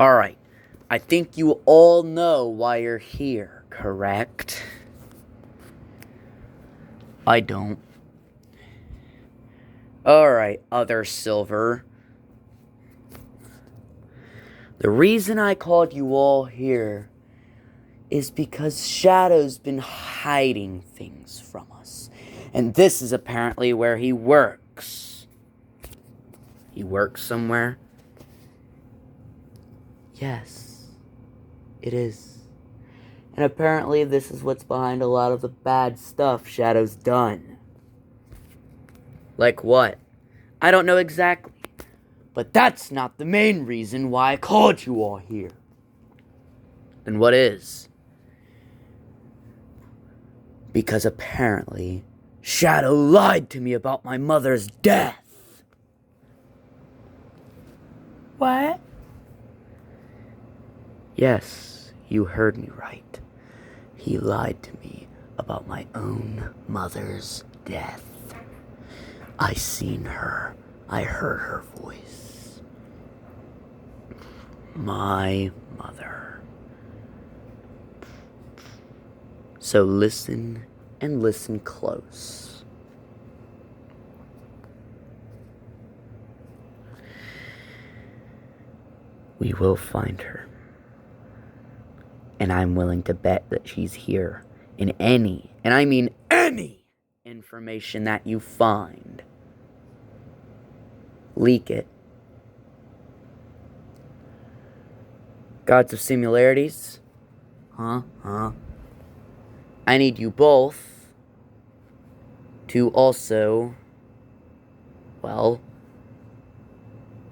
Alright, I think you all know why you're here, correct? I don't. Alright, other silver. The reason I called you all here is because Shadow's been hiding things from us. And this is apparently where he works. He works somewhere? Yes, it is. And apparently this is what's behind a lot of the bad stuff Shadow's done. Like what? I don't know exactly. But that's not the main reason why I called you all here. Then what is? Because apparently Shadow lied to me about my mother's death. What? Yes, you heard me right. He lied to me about my own mother's death. I seen her. I heard her voice. My mother. So listen, and listen close. We will find her. And I'm willing to bet that she's here in any, and I mean any, information that you find. Leak it. Gods of similarities? Huh? I need you both to also, well,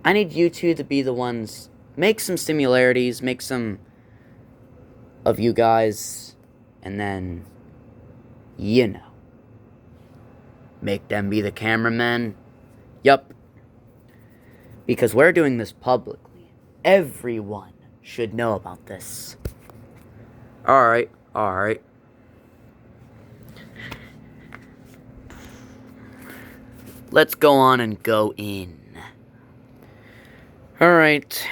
I need you two to be the ones, make some similarities, make some of you guys, and then, you know, make them be the cameramen. Yup. Because we're doing this publicly. Everyone should know about this. Alright. Let's go on and go in. Alright.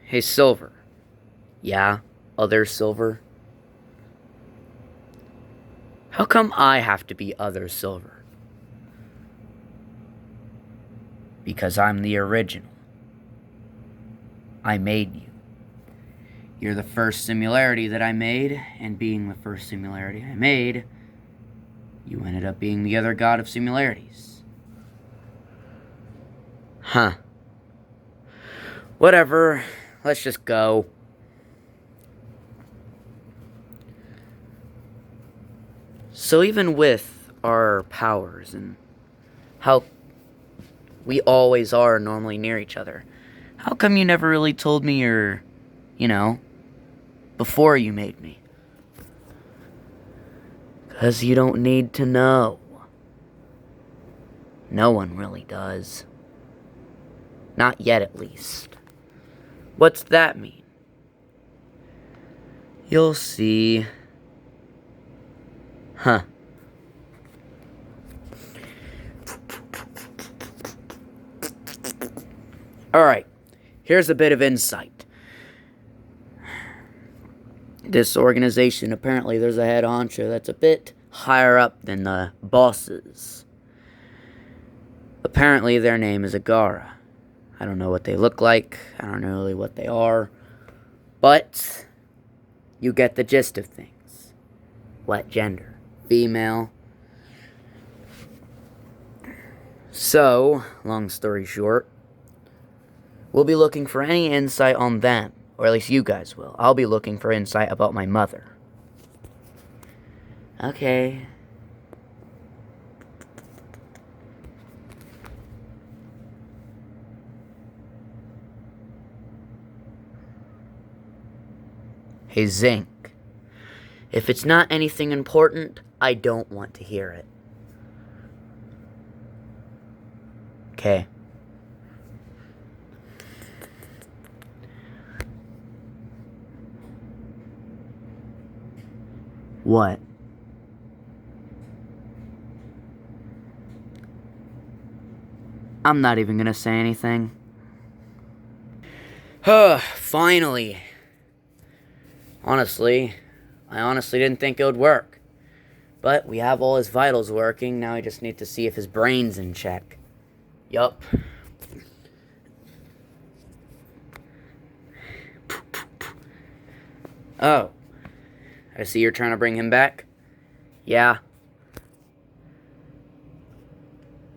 Hey, Silver. Yeah? Other Silver? How come I have to be other Silver? Because I'm the original. I made you. You're the first similarity that I made, and being the first similarity I made, you ended up being the other god of similarities. Huh. Whatever. Let's just go. So even with our powers and how we always are normally near each other, how come you never really told me your, before you made me? 'Cause you don't need to know. No one really does. Not yet, at least. What's that mean? You'll see. Huh. Alright, here's a bit of insight. This organization, apparently there's a head honcho that's a bit higher up than the bosses. Apparently their name is Agara. I don't know what they look like, I don't know really what they are, but you get the gist of things. What gender? Female. So, long story short, we'll be looking for any insight on them, or at least you guys will. I'll be looking for insight about my mother. Okay. Hey, Zinc. If it's not anything important, I don't want to hear it. Okay. What? I'm not even gonna say anything. Finally. I honestly didn't think it would work. But we have all his vitals working. Now I just need to see if his brain's in check. Yup. Oh. I see you're trying to bring him back? Yeah.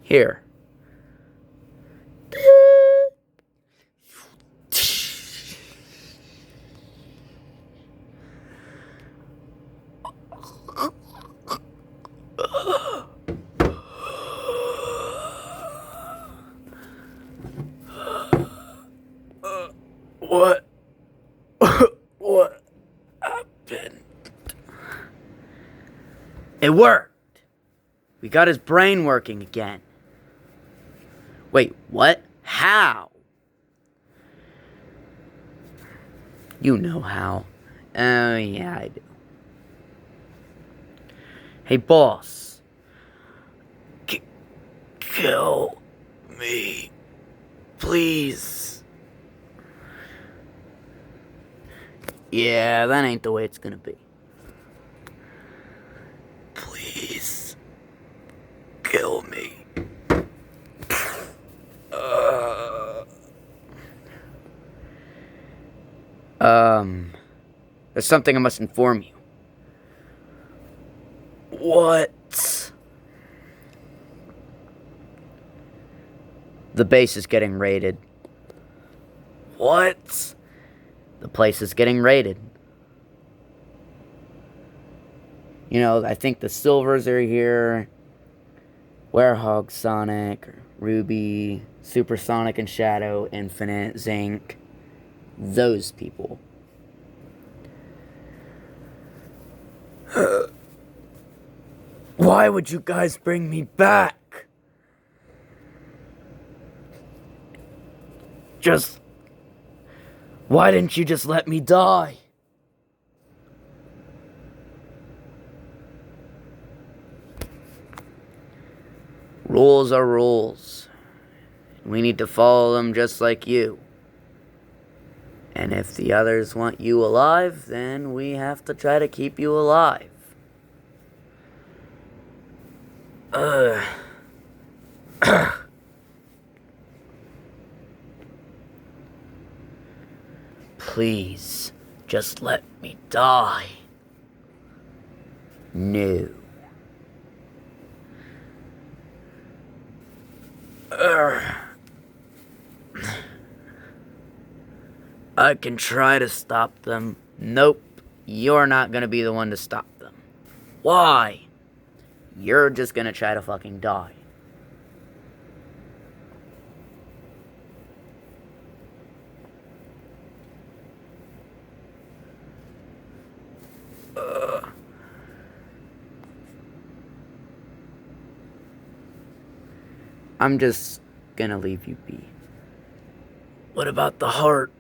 Here. What? What happened? It worked. We got his brain working again. Wait, what? How? You know how. Oh, yeah, I do. Hey, boss. Kill me. Please. Yeah, that ain't the way it's gonna be. Please. Kill me. There's something I must inform you. What? The base is getting raided. What? The place is getting raided. You know, I think the Silvers are here. Werehog Sonic, Ruby, Supersonic and Shadow, Infinite, Zinc. Those people. Why would you guys bring me back? Why didn't you just let me die? Rules are rules. We need to follow them just like you. And if the others want you alive, then we have to try to keep you alive. Please, just let me die. No. I can try to stop them. Nope, you're not gonna be the one to stop them. Why? You're just gonna try to fucking die. I'm just gonna leave you be. What about the heart?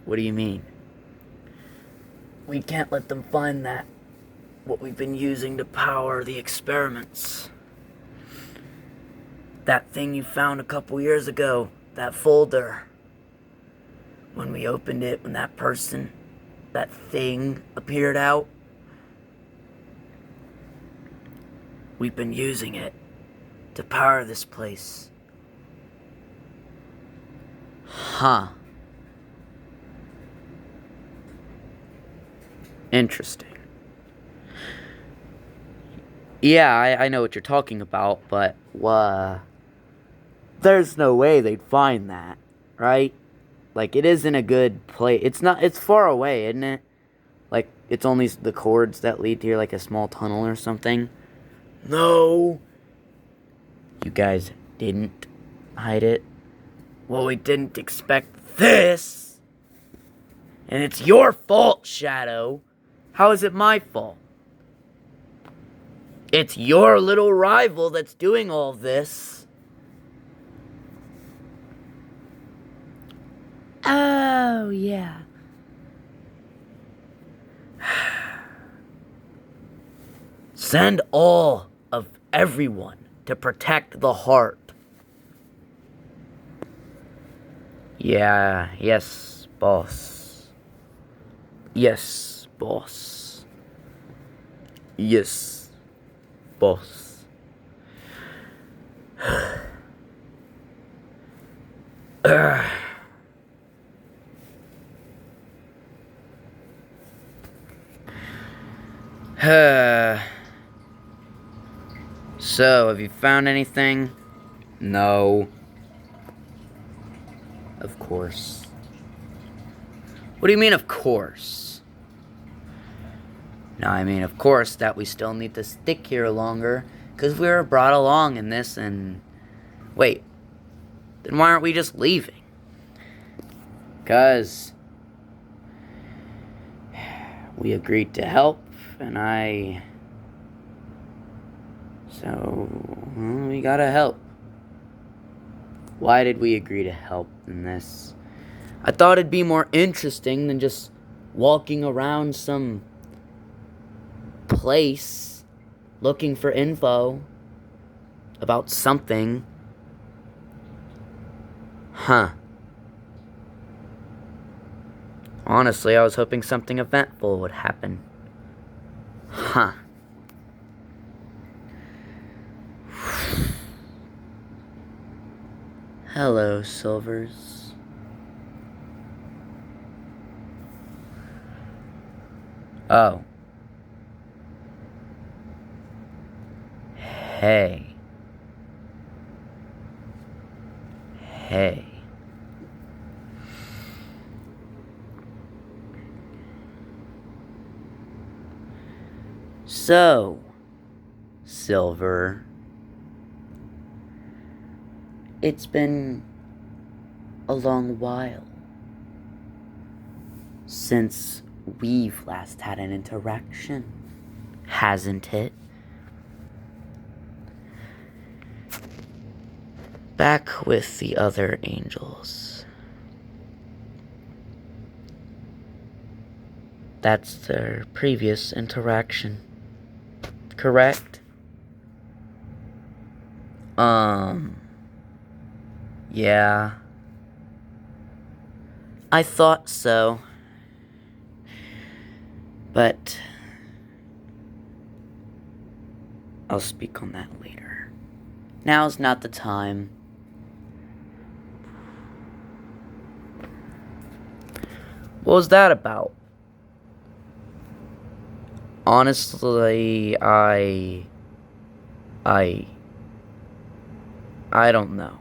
What do you mean? We can't let them find that. What we've been using to power the experiments. That thing you found a couple years ago. That folder. When we opened it, when that person, that thing appeared out. We've been using it to power this place. Huh. Interesting. Yeah, I know what you're talking about, but, there's no way they'd find that, right? Like, it isn't a good place. It's far away, isn't it? Like, it's only the cords that lead to here, like a small tunnel or something. No. You guys didn't hide it? Well, we didn't expect this. And it's your fault, Shadow. How is it my fault? It's your little rival that's doing all this. Oh, yeah. Send all of everyone to protect the heart. Yeah, yes, Boss. Yes, boss. Yes, boss. So, have you found anything? No. Of course. What do you mean, of course? No, I mean, of course, that we still need to stick here longer, because we were brought along in this, and... Wait. Then why aren't we just leaving? Because... we agreed to help, and So, well, we gotta help. Why did we agree to help in this? I thought it'd be more interesting than just walking around some place looking for info about something. Huh. Honestly, I was hoping something eventful would happen. Huh. Hello, Silvers. Oh. Hey. Hey. So, Silver, it's been a long while since we've last had an interaction, hasn't it? Back with the other angels. That's their previous interaction, correct? Yeah. I thought so. But I'll speak on that later. Now's not the time. What was that about? Honestly, I don't know.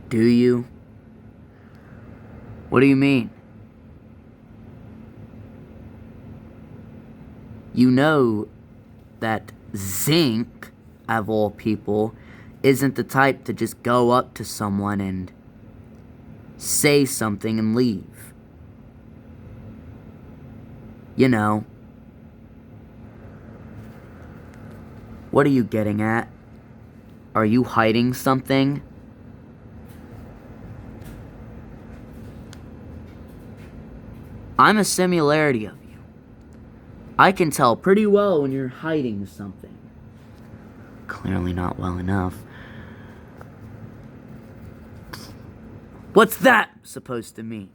Do you? What do you mean? You know that Zinc, of all people, isn't the type to just go up to someone and say something and leave. You know. What are you getting at? Are you hiding something? I'm a similarity of you. I can tell pretty well when you're hiding something. Clearly not well enough. What's that supposed to mean?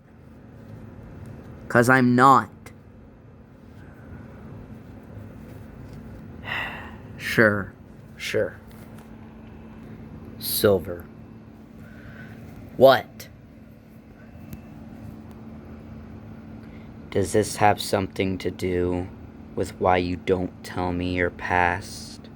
'Cause I'm not. Sure. Silver. What? Does this have something to do with why you don't tell me your past?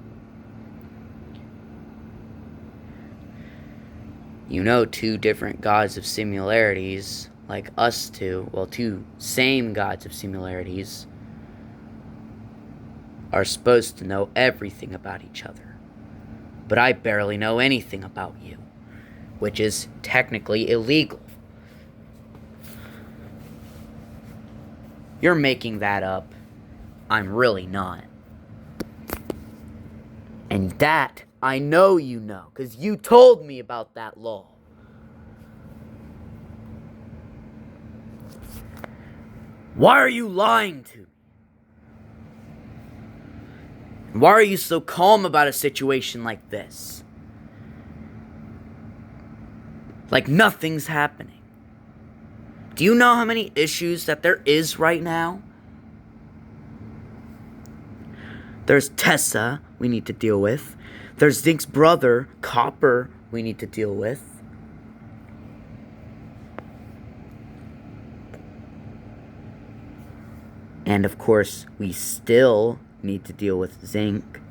You know, two different gods of similarities, like us two, well, two same gods of similarities, are supposed to know everything about each other. But I barely know anything about you, which is technically illegal. You're making that up. I'm really not. And that, I know you know, 'cause you told me about that law. Why are you lying to me? Why are you so calm about a situation like this? Like nothing's happening. Do you know how many issues that there is right now? There's Tessa we need to deal with. There's Zinc's brother, Copper, we need to deal with. And of course, we still need to deal with Zinc.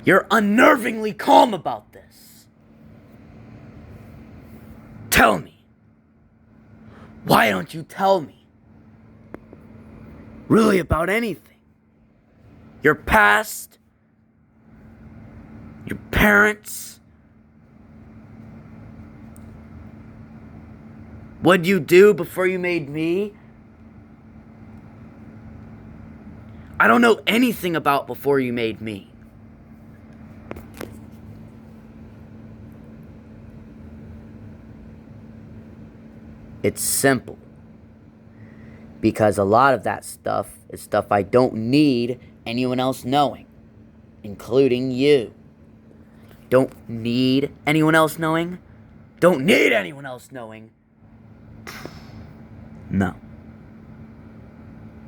You're unnervingly calm about this. Tell me. Why don't you tell me? Really about anything. Your past. Your parents. What'd you do before you made me? I don't know anything about before you made me. It's simple. Because a lot of that stuff is stuff I don't need anyone else knowing. Including you. Don't need anyone else knowing? Don't need anyone else knowing. No.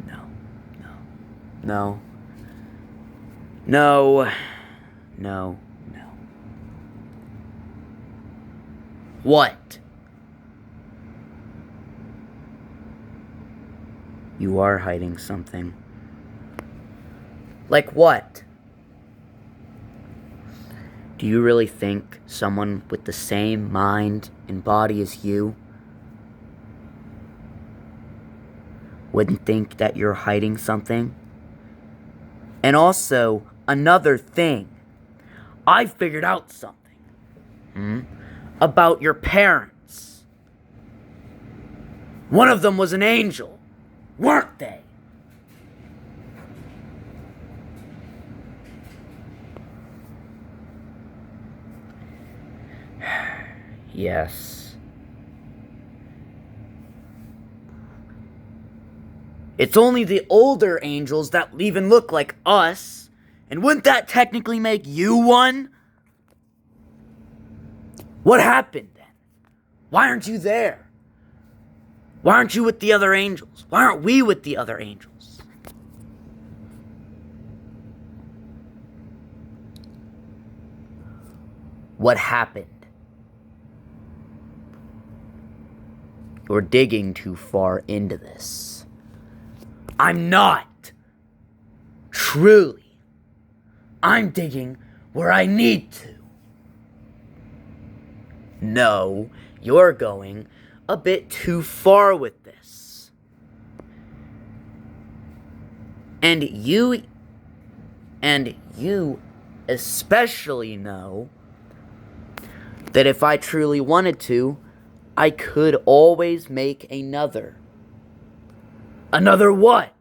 No. No. No. No. No. No. What? You are hiding something. Like what? Do you really think someone with the same mind and body as you wouldn't think that you're hiding something? And also, another thing. I figured out something. About your parents. One of them was an angel. Weren't they? Yes. It's only the older angels that even look like us. And wouldn't that technically make you one? What happened then? Why aren't you there? Why aren't you with the other angels? Why aren't we with the other angels? What happened? You're digging too far into this. I'm not. Truly. I'm digging where I need to. No, you're going a bit too far with this. And you especially know that if I truly wanted to, I could always make another. Another what?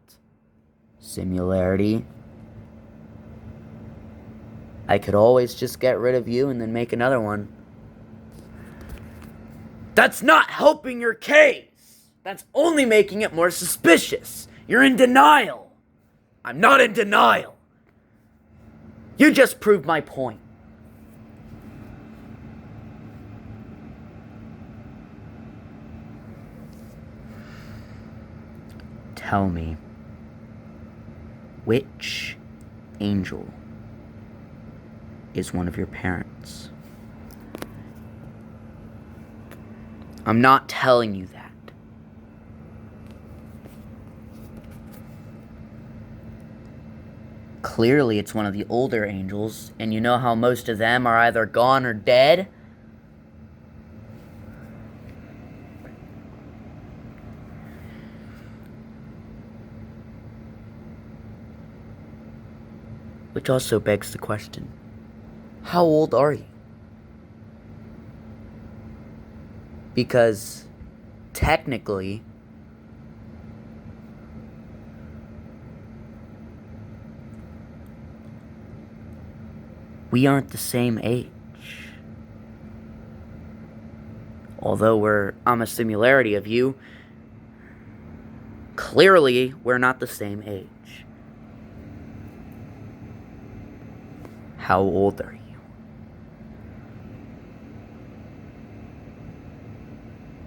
Similarity. I could always just get rid of you and then make another one. That's not helping your case. That's only making it more suspicious. You're in denial. I'm not in denial. You just proved my point. Tell me, which angel is one of your parents? I'm not telling you that. Clearly, it's one of the older angels, and you know how most of them are either gone or dead? Which also begs the question, how old are you? Because, technically, we aren't the same age. Although I'm a similarity of you, Clearly, we're not the same age. How old are you?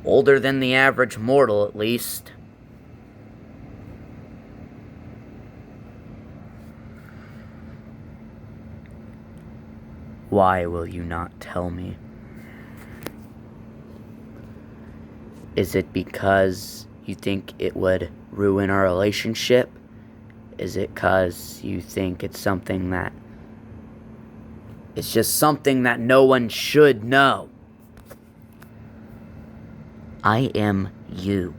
Older than the average mortal, at least. Why will you not tell me? Is it because you think it would ruin our relationship? Is it because you think it's something that... It's just something that no one should know? I am you.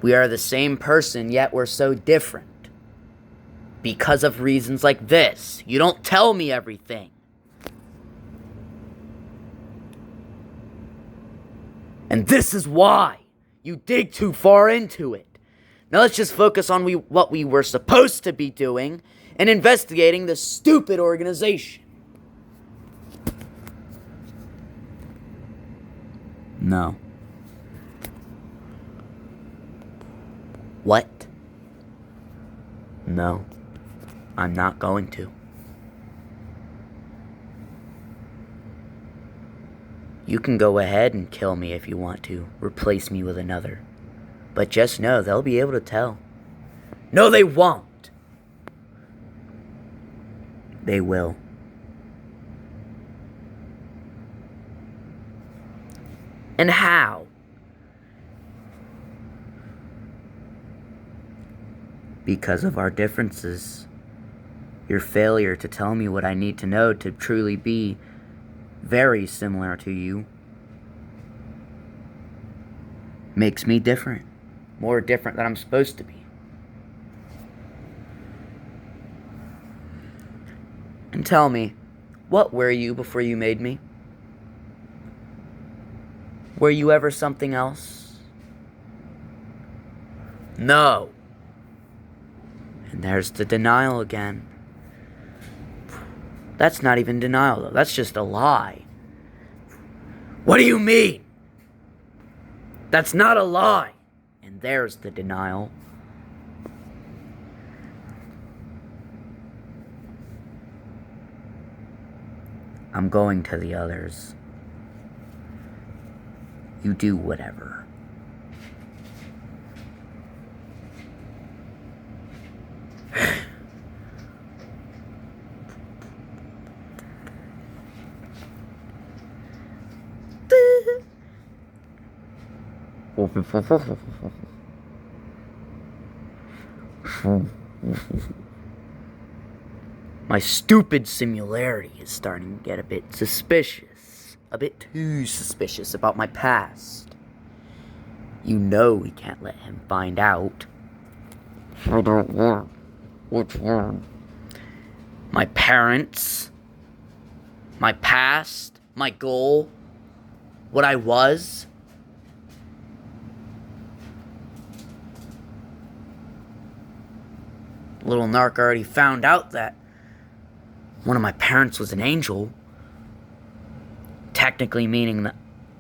We are the same person, yet we're so different. Because of reasons like this. You don't tell me everything. And this is why you dig too far into it. Now let's just focus on what we were supposed to be doing and investigating this stupid organization. No. What? No, I'm not going to. You can go ahead and kill me if you want to. Replace me with another. But just know they'll be able to tell. No, they won't. They will. And how? Because of our differences. Your failure to tell me what I need to know to truly be very similar to you makes me different. More different than I'm supposed to be. And tell me, what were you before you made me? Were you ever something else? No. And there's the denial again. That's not even denial, though. That's just a lie. What do you mean? That's not a lie. And there's the denial. I'm going to the others. You do whatever. My stupid similarity is starting to get a bit suspicious. A bit too suspicious about my past. You know we can't let him find out. I don't want. Which one? My parents. My past. My goal. What I was. Little narc already found out that one of my parents was an angel. Technically meaning that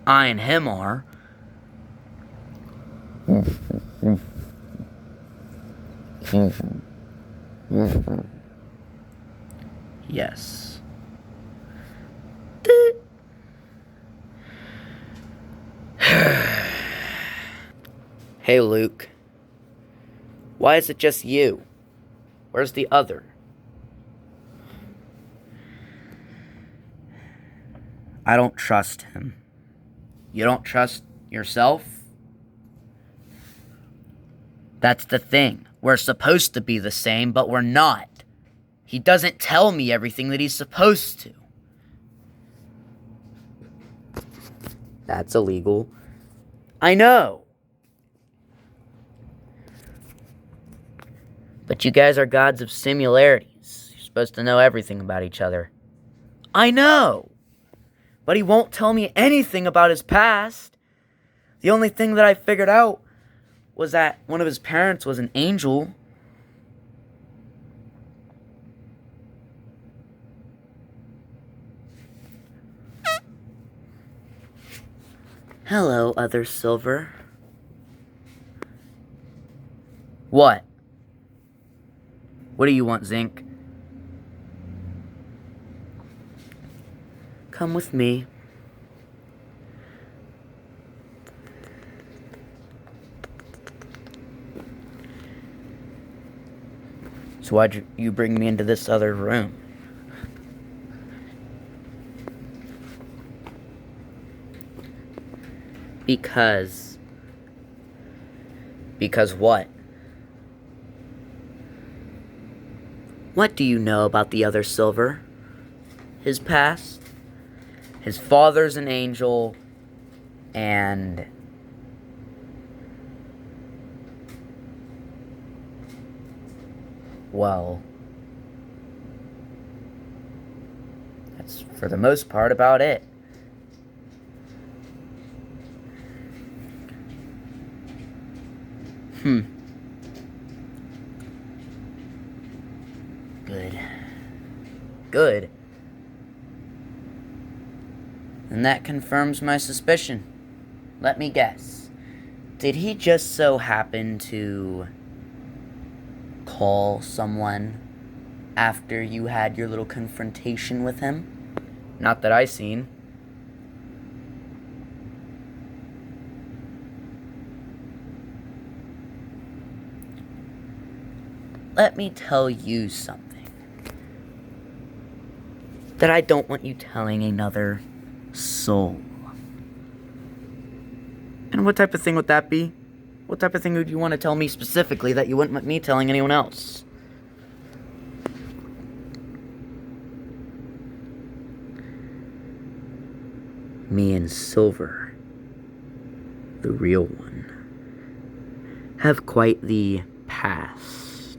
I and him are. Yes. Hey, Luke. Why is it just you? Where's the other? I don't trust him. You don't trust yourself? That's the thing. We're supposed to be the same, but we're not. He doesn't tell me everything that he's supposed to. That's illegal. I know. But you guys are gods of similarities. You're supposed to know everything about each other. I know. But he won't tell me anything about his past. The only thing that I figured out was that one of his parents was an angel. Hello, other silver. What? What do you want, Zinc? Come with me. So why'd you bring me into this other room? Because what? What do you know about the other Silver? His past? His father's an angel, and well, that's for the most part about it. Good. And that confirms my suspicion. Let me guess. Did he just so happen to call someone after you had your little confrontation with him? Not that I seen. Let me tell you something that I don't want you telling another soul. And what type of thing would that be? What type of thing would you want to tell me specifically that you wouldn't want me telling anyone else? Me and Silver, the real one, have quite the past.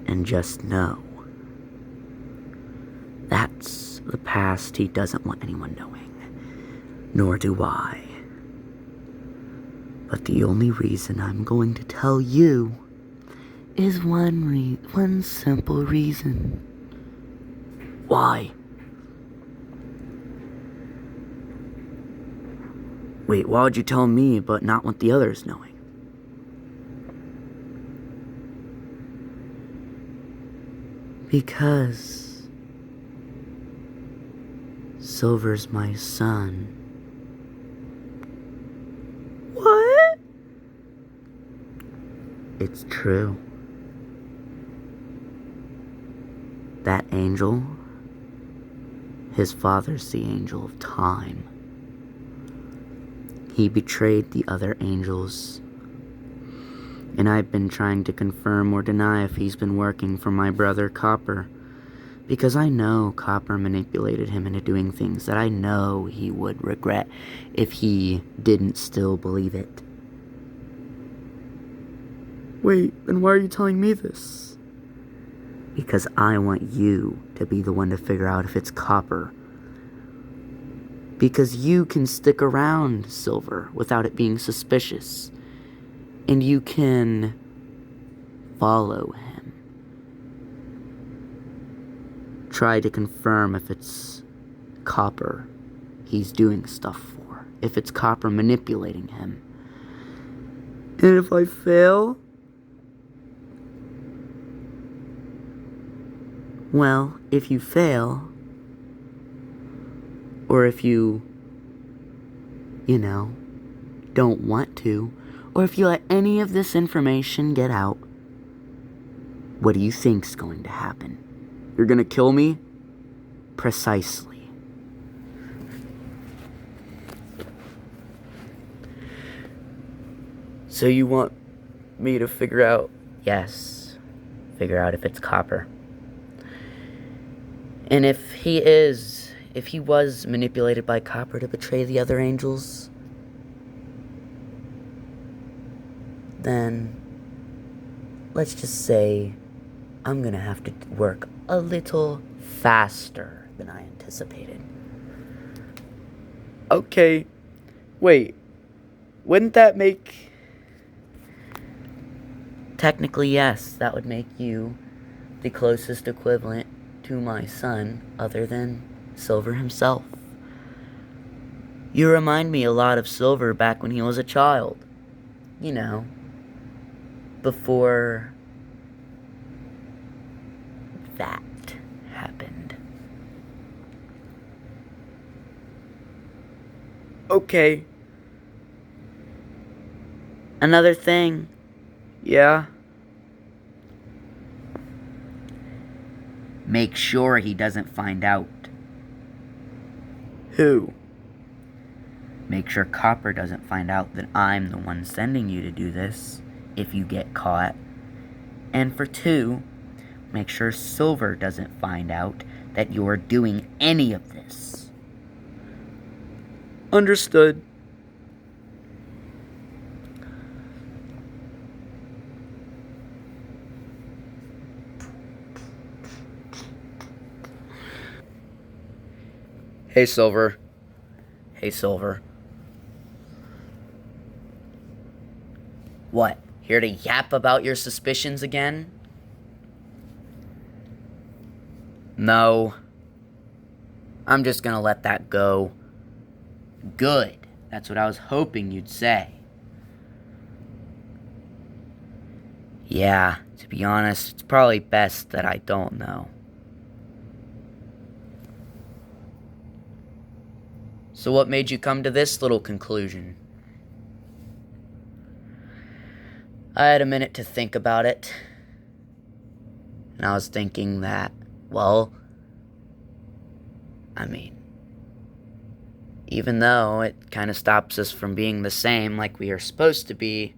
And just know, that's the past he doesn't want anyone knowing. Nor do I. But the only reason I'm going to tell you is one simple reason. Why? Wait, why would you tell me but not want the others knowing? Because Silver's my son. What? It's true. That angel, his father's the angel of time. He betrayed the other angels. And I've been trying to confirm or deny if he's been working for my brother Copper. Because I know Copper manipulated him into doing things that I know he would regret if he didn't still believe it. Wait, then why are you telling me this? Because I want you to be the one to figure out if it's Copper. Because you can stick around Silver without it being suspicious. And you can follow him. Try to confirm if it's Copper he's doing stuff for. If it's Copper manipulating him. And if I fail? Well, if you fail, or if you don't want to, or if you let any of this information get out, what do you think's going to happen? You're gonna kill me? Precisely. So you want me to figure out? Yes. Figure out if it's Copper. And if he was manipulated by Copper to betray the other angels, then let's just say I'm gonna have to work a little faster than I anticipated. Okay, wait, wouldn't that make... Technically, yes, that would make you the closest equivalent to my son, other than Silver himself. You remind me a lot of Silver back when he was a child. You know, before that happened. Okay. Another thing. Yeah? Make sure he doesn't find out. Who? Make sure Copper doesn't find out that I'm the one sending you to do this, if you get caught. And for 2, make sure Silver doesn't find out that you're doing any of this. Understood. Hey, Silver. Hey, Silver. What? Here to yap about your suspicions again? No. I'm just gonna let that go. Good. That's what I was hoping you'd say. Yeah, to be honest, it's probably best that I don't know. So what made you come to this little conclusion? I had a minute to think about it. And I was thinking that, well, I mean, even though it kind of stops us from being the same like we are supposed to be,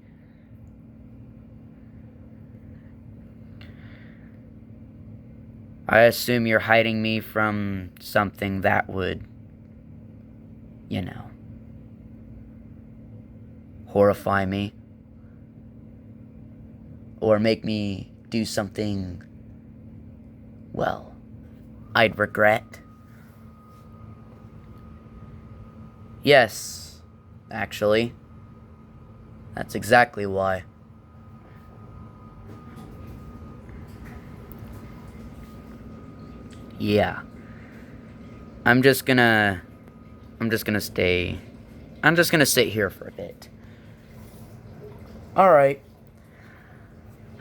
I assume you're hiding me from something that would, horrify me. Or make me do something, well, I'd regret. Yes, actually. That's exactly why. Yeah. I'm just gonna sit here for a bit. Alright.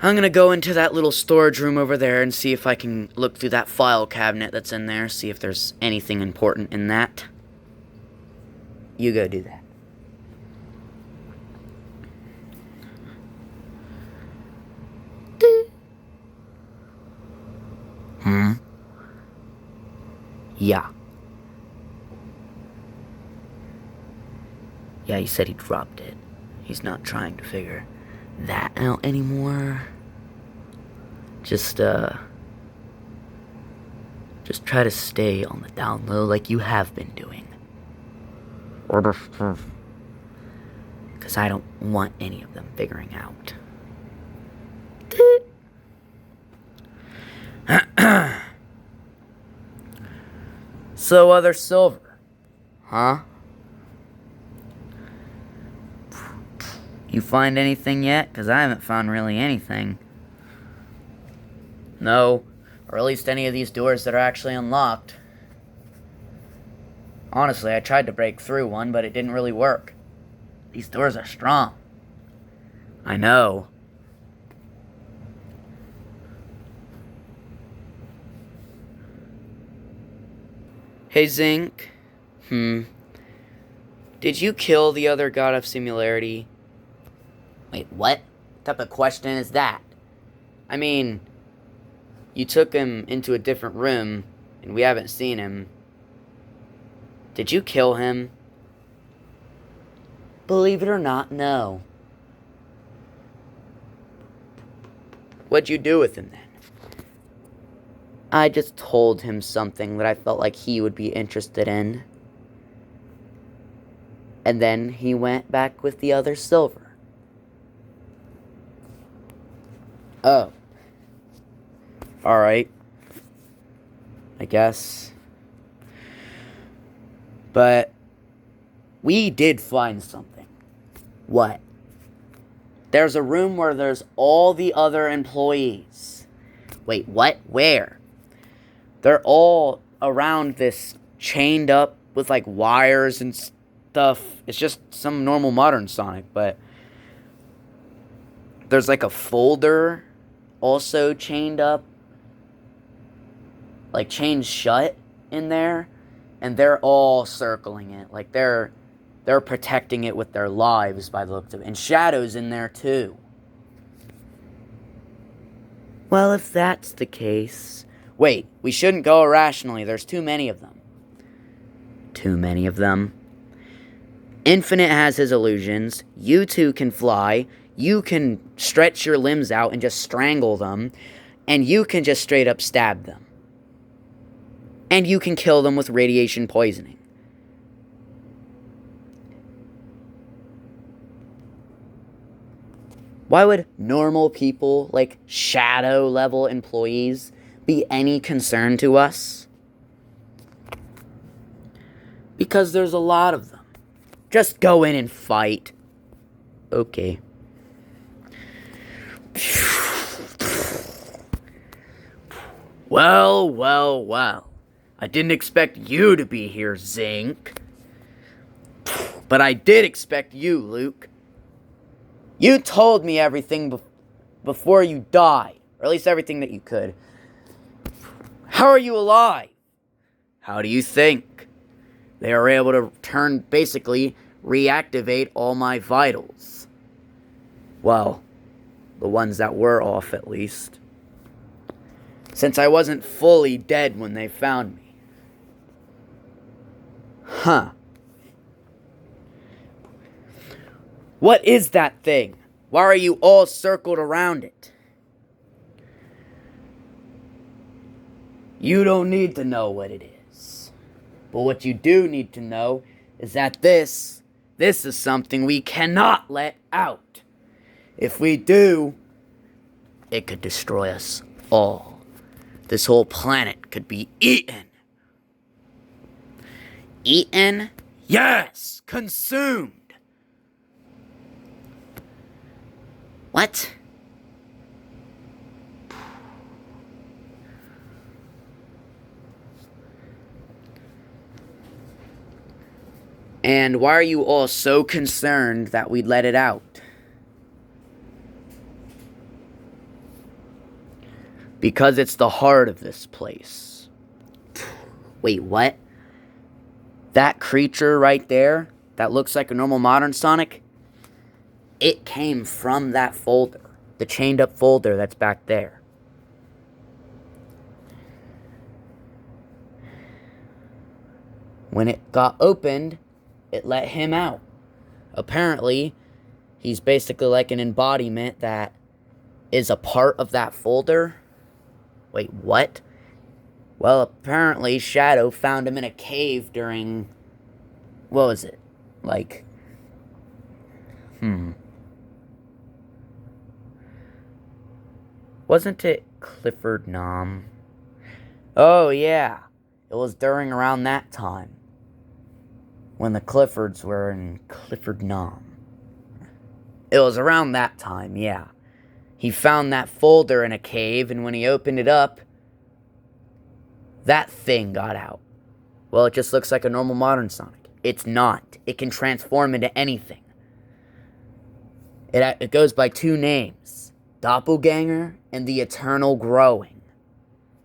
I'm gonna go into that little storage room over there and see if I can look through that file cabinet that's in there, see if there's anything important in that. You go do that. Yeah. Yeah, he said he dropped it. He's not trying to figure that out anymore. Just try to stay on the down low like you have been doing. Because I don't want any of them figuring out. So, other Silver, huh? You find anything yet? Because I haven't found really anything. No, or at least any of these doors that are actually unlocked. Honestly, I tried to break through one, but it didn't really work. These doors are strong. I know. Hey, Zinc. Did you kill the other god of similarity? Wait, what? What type of question is that? I mean, you took him into a different room, and we haven't seen him. Did you kill him? Believe it or not, no. What'd you do with him then? I just told him something that I felt like he would be interested in. And then he went back with the other Silver. Oh. Alright. I guess. But we did find something. What? There's a room where there's all the other employees. Wait, what? Where? They're all around this, chained up with like wires and stuff. It's just some normal modern Sonic, but there's like a folder also chained up, like chained shut in there, and they're all circling it. Like they're protecting it with their lives by the looks of it. And Shadow's in there too. Well, if that's the case... Wait, we shouldn't go irrationally. There's too many of them. Too many of them? Infinite has his illusions. You two can fly. You can stretch your limbs out and just strangle them. And you can just straight up stab them. And you can kill them with radiation poisoning. Why would normal people, like shadow level employees, be any concern to us? Because there's a lot of them. Just go in and fight. Okay. Well, well, well. I didn't expect you to be here, Zinc. But I did expect you, Luke. You told me everything before you died. Or at least everything that you could. How are you alive? How do you think? They are able to basically reactivate all my vitals. Well, the ones that were off at least. Since I wasn't fully dead when they found me. Huh. What is that thing? Why are you all circled around it? You don't need to know what it is. But what you do need to know is that this is something we cannot let out. If we do, it could destroy us all. This whole planet could be eaten. Eaten? Yes! Consumed! What? And why are you all so concerned that we'd let it out? Because it's the heart of this place. Wait, what? That creature right there, that looks like a normal modern Sonic, it came from that folder. The chained up folder that's back there. When it got opened, it let him out. Apparently, he's basically like an embodiment that is a part of that folder. Wait, what? Well, apparently Shadow found him in a cave during... What was it? Like... Wasn't it Clifford Nom? Oh, yeah. It was during around that time. When the Cliffords were in Clifford Nom. It was around that time, yeah. He found that folder in a cave, and when he opened it up, that thing got out. Well, it just looks like a normal modern Sonic. It's not. It can transform into anything. It goes by two names. Doppelganger and the Eternal Growing.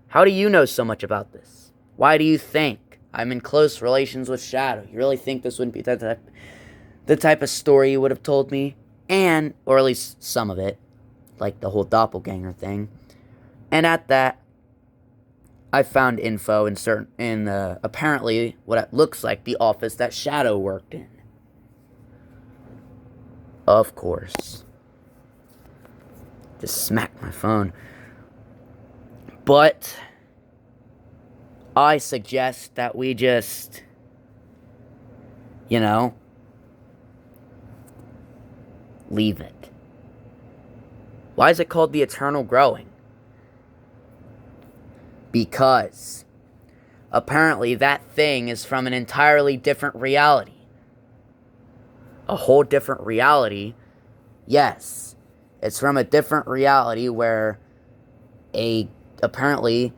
How do you know so much about this? Why do you think I'm in close relations with Shadow? You really think this wouldn't be the type of story you would have told me? And, or at least some of it, like the whole doppelganger thing. And at that, I found info in apparently what it looks like the office that Shadow worked in. Of course. Just smacked my phone. But I suggest that we just, leave it. Why is it called the Eternal Growing? Because apparently that thing is from an entirely different reality. A whole different reality? Yes. It's from a different reality where apparently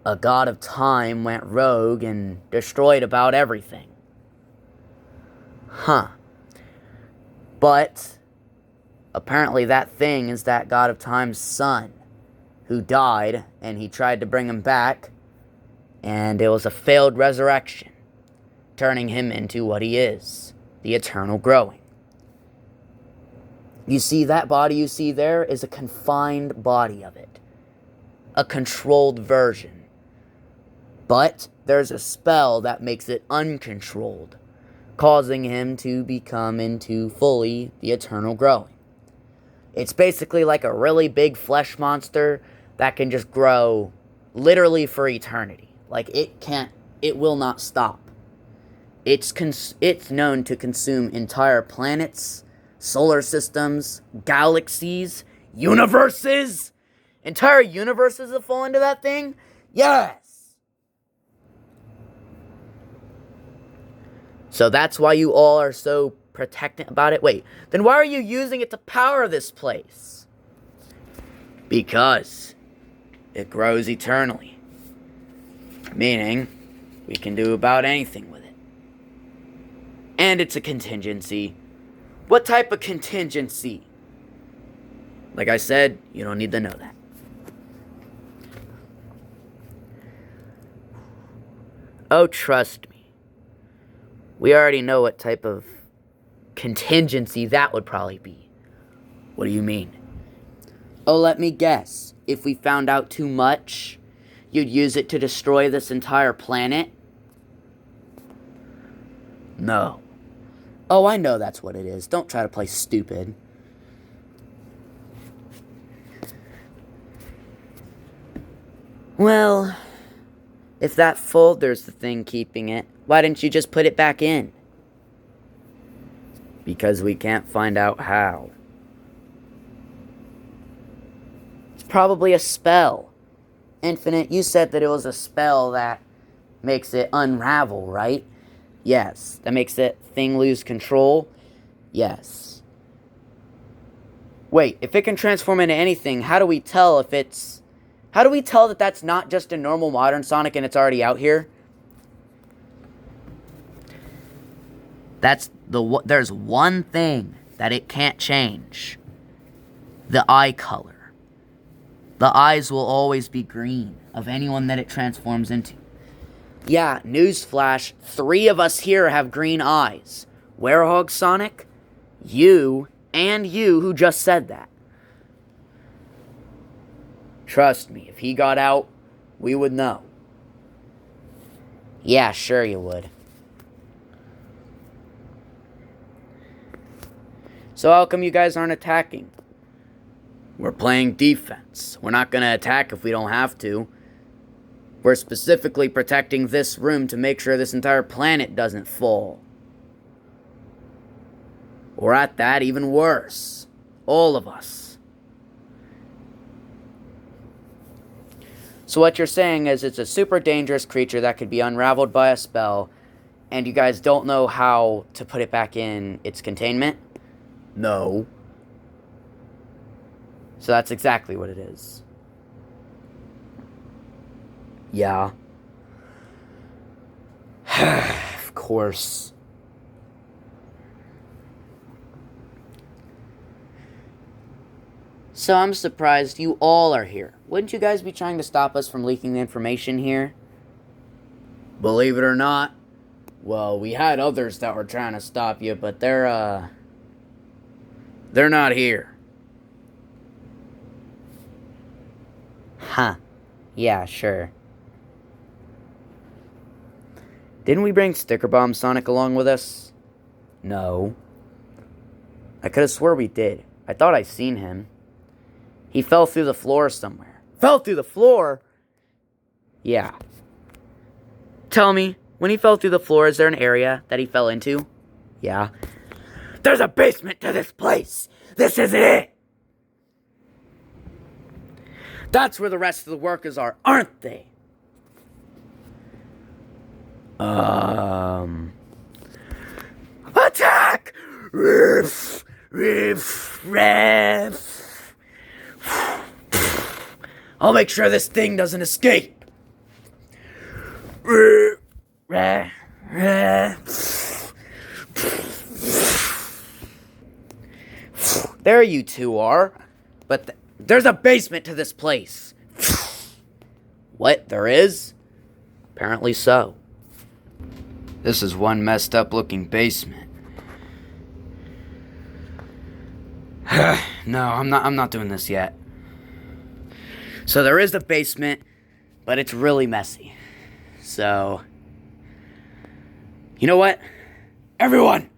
a god of time went rogue and destroyed about everything. Huh. But Apparently that thing is that god of time's son, who died, and he tried to bring him back, and it was a failed resurrection, turning him into what he is, the eternal growing. You see, that body you see there is a confined body of it, a controlled version. But there's a spell that makes it uncontrolled, causing him to become into fully the eternal growing. It's basically like a really big flesh monster that can just grow literally for eternity. Like, it will not stop. It's known to consume entire planets, solar systems, galaxies, universes. Entire universes have fallen into that thing? Yes! So that's why you all are so protectant about it. Wait, then why are you using it to power this place? Because it grows eternally. Meaning, we can do about anything with it. And it's a contingency. What type of contingency? Like I said, you don't need to know that. Oh, trust me. We already know what type of contingency that would probably be. What do you mean? Oh, let me guess. If we found out too much, you'd use it to destroy this entire planet? No. Oh, I know that's what it is. Don't try to play stupid. Well, if that folder's the thing keeping it, why didn't you just put it back in? Because we can't find out how. It's probably a spell. Infinite, you said that it was a spell that makes it unravel, right? Yes. That makes that thing lose control? Yes. Wait, if it can transform into anything, how do we tell if it's... How do we tell that that's not just a normal modern Sonic and it's already out here? There's one thing that it can't change. The eye color. The eyes will always be green of anyone that it transforms into. Yeah, newsflash, 3 of us here have green eyes. Werehog Sonic, you, and you who just said that. Trust me, if he got out, we would know. Yeah, sure you would. So how come you guys aren't attacking? We're playing defense. We're not going to attack if we don't have to. We're specifically protecting this room to make sure this entire planet doesn't fall. Or at that, even worse. All of us. So what you're saying is it's a super dangerous creature that could be unraveled by a spell, and you guys don't know how to put it back in its containment? No. So that's exactly what it is. Yeah. Of course. So I'm surprised you all are here. Wouldn't you guys be trying to stop us from leaking the information here? Believe it or not, well, we had others that were trying to stop you, but they're not here. Huh. Yeah, sure. Didn't we bring Sticker Bomb Sonic along with us? No. I could have swore we did. I thought I seen him. He fell through the floor somewhere. Fell through the floor? Yeah. Tell me, when he fell through the floor, is there an area that he fell into? Yeah. There's a basement to this place! This isn't it! That's where the rest of the workers are, aren't they? Attack! Riff! Riff! Riff! I'll make sure this thing doesn't escape. There you two are. But there's a basement to this place. What? There is? Apparently so. This is one messed up looking basement. No, I'm not doing this yet. So there is a basement, but it's really messy. So, you know what? Everyone!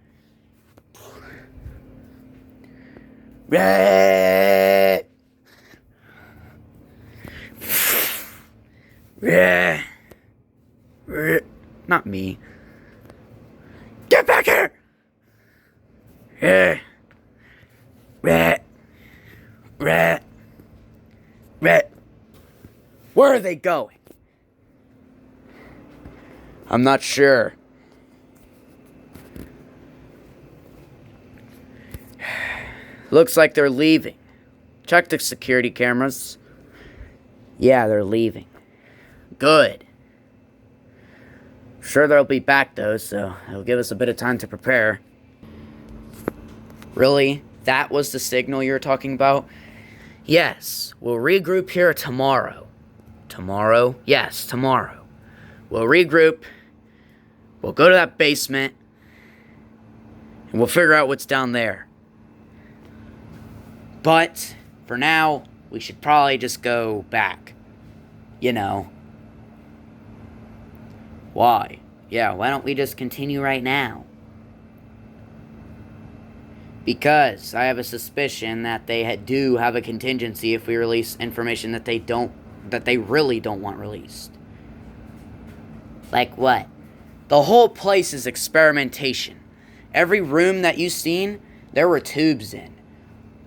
Not me. Get back here! Where are they going? I'm not sure. Looks like they're leaving. Check the security cameras. Yeah, they're leaving. Good. Sure they'll be back though, so it'll give us a bit of time to prepare. Really? That was the signal you were talking about? Yes, we'll regroup here tomorrow. Tomorrow? Yes, tomorrow. We'll regroup. We'll go to that basement. And we'll figure out what's down there. But, for now, we should probably just go back. You know. Why? Yeah, why don't we just continue right now? Because I have a suspicion that they do have a contingency if we release information that they really don't want released. Like what? The whole place is experimentation. Every room that you've seen, there were tubes in.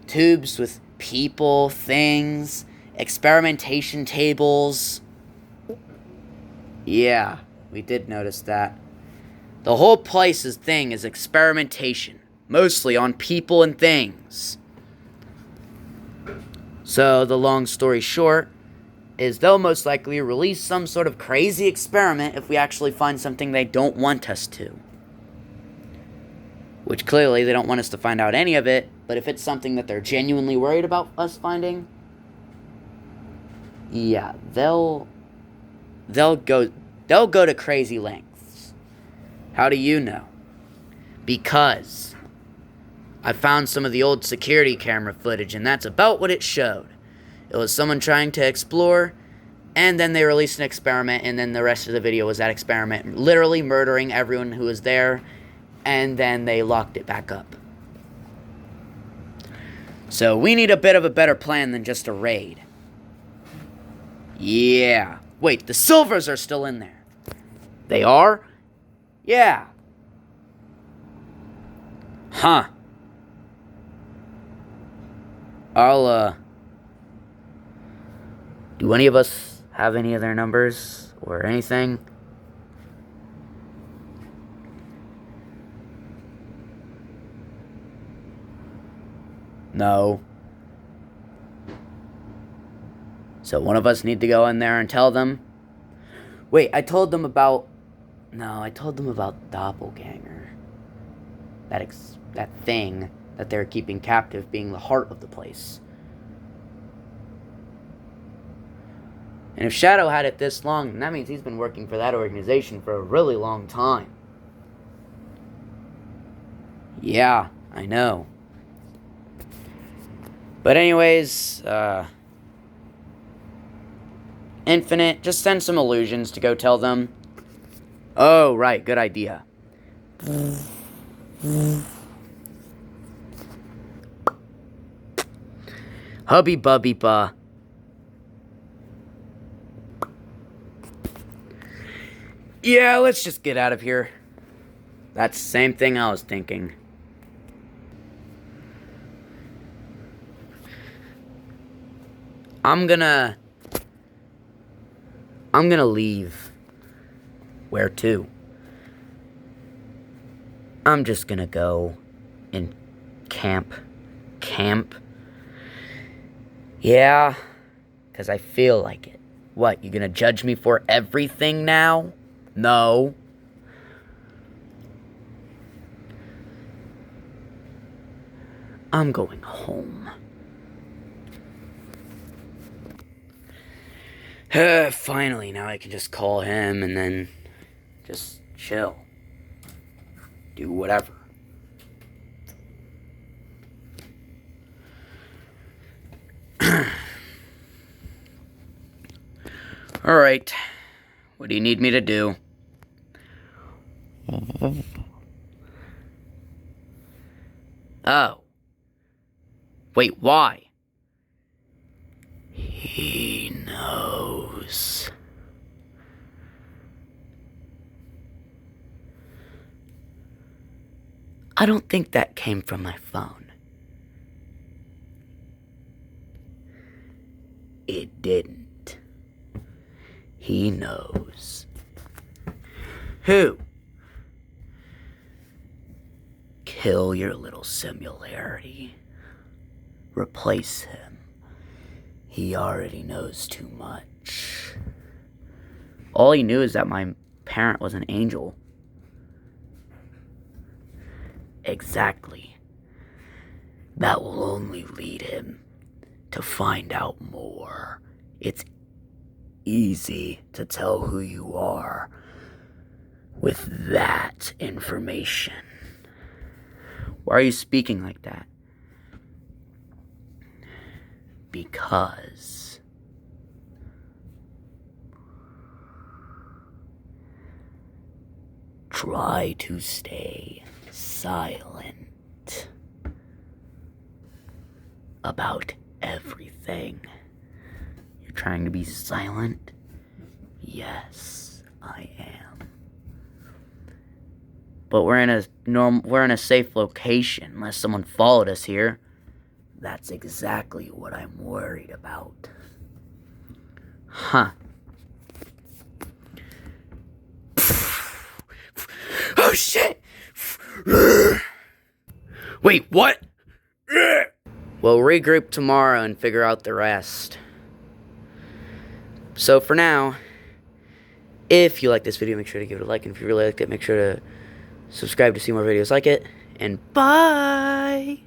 Tubes with people, things, experimentation tables. Yeah, we did notice that. The whole place's thing is experimentation. Mostly on people and things. So, the long story short is they'll most likely release some sort of crazy experiment if we actually find something they don't want us to. Which clearly they don't want us to find out any of it, but if it's something that they're genuinely worried about us finding, yeah, they'll go to crazy lengths. How do you know? Because I found some of the old security camera footage, and that's about what it showed. It was someone trying to explore, and then they released an experiment, and then the rest of the video was that experiment literally murdering everyone who was there, and then they locked it back up. So we need a bit of a better plan than just a raid. Yeah. Wait, the silvers are still in there. They are? Yeah. Huh. Do any of us have any of their numbers or anything? No. So one of us need to go in there and tell them. Wait, I told them about Doppelganger. That thing that they're keeping captive being the heart of the place. And if Shadow had it this long, that means he's been working for that organization for a really long time. Yeah, I know. But anyways, Infinite, just send some illusions to go tell them. Oh, right, good idea. Hubby bubby ba. Yeah, let's just get out of here. That's the same thing I was thinking. I'm gonna leave. Where to? I'm just gonna go and camp. Camp? Yeah, 'cause I feel like it. What, you gonna judge me for everything now? No. I'm going home. Finally, now I can just call him and then just chill. Do whatever. Alright. What do you need me to do? Oh. Wait, why? He knows. I don't think that came from my phone. It didn't. He knows. Who? Kill your little similarity. Replace him. He already knows too much. All he knew is that my parent was an angel. Exactly. That will only lead him to find out more. It's easy to tell who you are with that information. Why are you speaking like that? Because try to stay silent about everything. You're trying to be silent? Yes, I am. But we're in a safe location unless someone followed us here. That's exactly what I'm worried about. Huh. Oh shit! Wait, what? We'll regroup tomorrow and figure out the rest. So for now, if you like this video, make sure to give it a like. And if you really liked it, make sure to subscribe to see more videos like it. And bye!